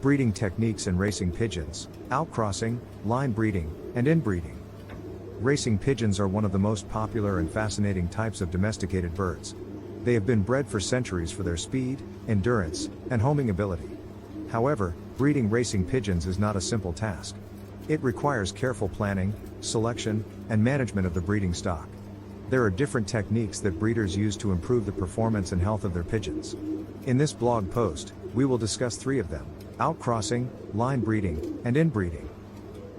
Breeding techniques in racing pigeons: outcrossing, line breeding, and inbreeding. Racing pigeons are one of the most popular and fascinating types of domesticated birds. They have been bred for centuries for their speed, endurance, and homing ability. However, breeding racing pigeons is not a simple task. It requires careful planning, selection, and management of the breeding stock. There are different techniques that breeders use to improve the performance and health of their pigeons. In this blog post, we will discuss 3 of them: outcrossing, line breeding, and inbreeding.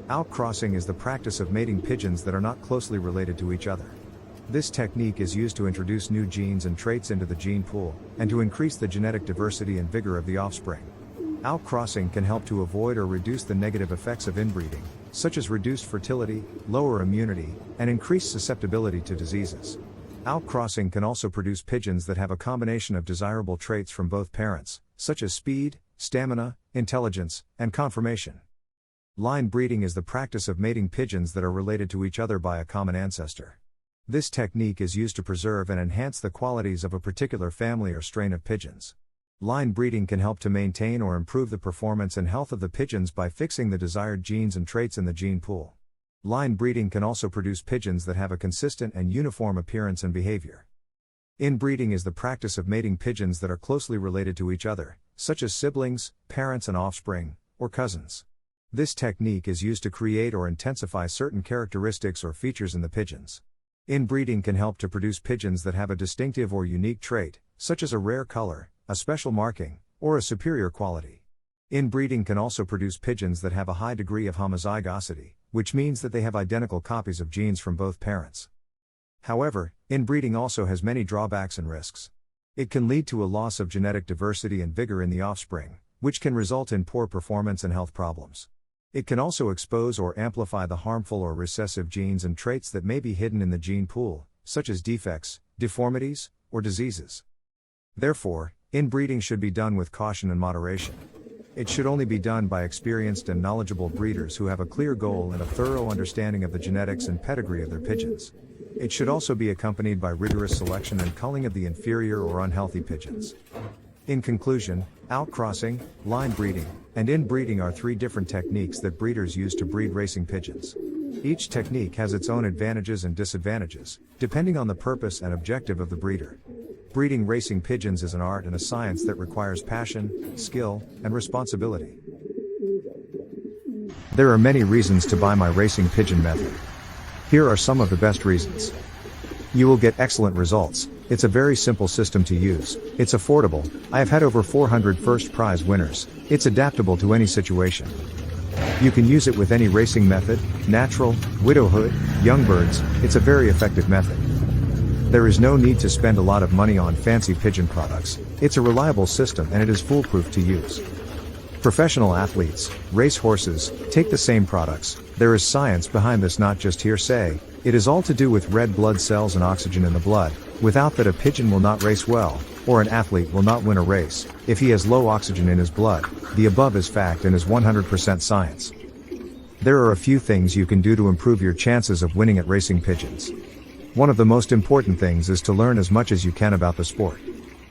Outcrossing is the practice of mating pigeons that are not closely related to each other. This technique is used to introduce new genes and traits into the gene pool, and to increase the genetic diversity and vigor of the offspring. Outcrossing can help to avoid or reduce the negative effects of inbreeding, such as reduced fertility, lower immunity, and increased susceptibility to diseases. Outcrossing can also produce pigeons that have a combination of desirable traits from both parents, such as speed, stamina, intelligence, and conformation. Line breeding is the practice of mating pigeons that are related to each other by a common ancestor. This technique is used to preserve and enhance the qualities of a particular family or strain of pigeons. Line breeding can help to maintain or improve the performance and health of the pigeons by fixing the desired genes and traits in the gene pool. Line breeding can also produce pigeons that have a consistent and uniform appearance and behavior. Inbreeding is the practice of mating pigeons that are closely related to each other, such as siblings, parents and offspring, or cousins. This technique is used to create or intensify certain characteristics or features in the pigeons. Inbreeding can help to produce pigeons that have a distinctive or unique trait, such as a rare color, a special marking, or a superior quality. Inbreeding can also produce pigeons that have a high degree of homozygosity, which means that they have identical copies of genes from both parents. However, inbreeding also has many drawbacks and risks. It can lead to a loss of genetic diversity and vigor in the offspring, which can result in poor performance and health problems. It can also expose or amplify the harmful or recessive genes and traits that may be hidden in the gene pool, such as defects, deformities, or diseases. Therefore, inbreeding should be done with caution and moderation. It should only be done by experienced and knowledgeable breeders who have a clear goal and a thorough understanding of the genetics and pedigree of their pigeons. It should also be accompanied by rigorous selection and culling of the inferior or unhealthy pigeons. In conclusion, outcrossing, line breeding, and inbreeding are 3 different techniques that breeders use to breed racing pigeons. Each technique has its own advantages and disadvantages, depending on the purpose and objective of the breeder. Breeding racing pigeons is an art and a science that requires passion, skill, and responsibility. There are many reasons to buy my racing pigeon method. Here are some of the best reasons. You will get excellent results. It's a very simple system to use. It's affordable. I have had over 400 first prize winners. It's adaptable to any situation. You can use it with any racing method, natural, widowhood, young birds. It's a very effective method. There is no need to spend a lot of money on fancy pigeon products. It's a reliable system and it is foolproof to use. Professional athletes, race horses, take the same products. There is science behind this, not just hearsay. It is all to do with red blood cells and oxygen in the blood. Without that, a pigeon will not race well, or an athlete will not win a race, if he has low oxygen in his blood. The above is fact and is 100% science. There are a few things you can do to improve your chances of winning at racing pigeons. One of the most important things is to learn as much as you can about the sport.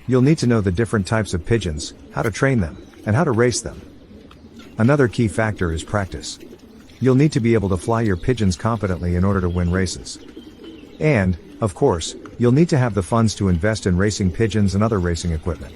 You'll need to know the different types of pigeons, how to train them, and how to race them. Another key factor is practice. You'll need to be able to fly your pigeons competently in order to win races. And, of course, you'll need to have the funds to invest in racing pigeons and other racing equipment.